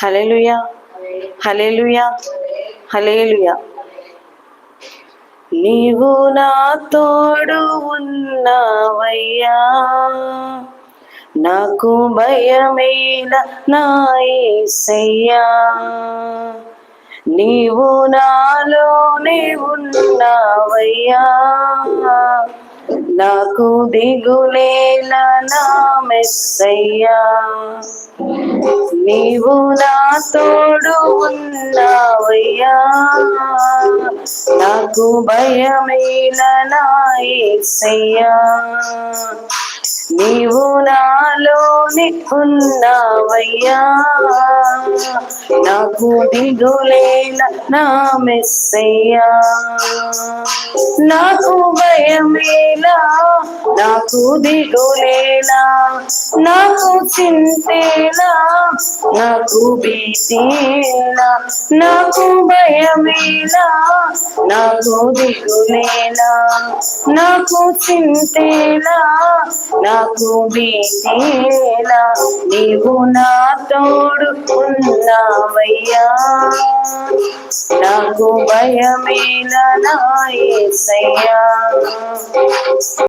హల్లెలూయా, హల్లెలూయా, హల్లెలూయా. నీవు నా తోడు ఉన్నావయ్యా, నాకు భయమేల నా యేసయ్యా. నీవు నాలోనే ఉన్నావయ్యా, నాకు దిగులేల నా మెస్సయ్యా. నీవు నా తోడు ఉన్నావయ్యా, నాకు భయమేల నా యేసయ్యా. నీవు నాలోని ఉన్నావయ్యా, నాకు దిగులేల నా మెస్సయ్యా. నాకు భయమేలా, నాకు దిగులేలా, నాకు చింతేలా, నాకు భీతిలా. నాకు భయమేలా, నాకు దిగులేలా, నాకు చింతేలా, నాకు భీతిలా. నీవు నా తోడు ఉన్నావయ్యా, నాకు భయమేల నా యేసయ్యా.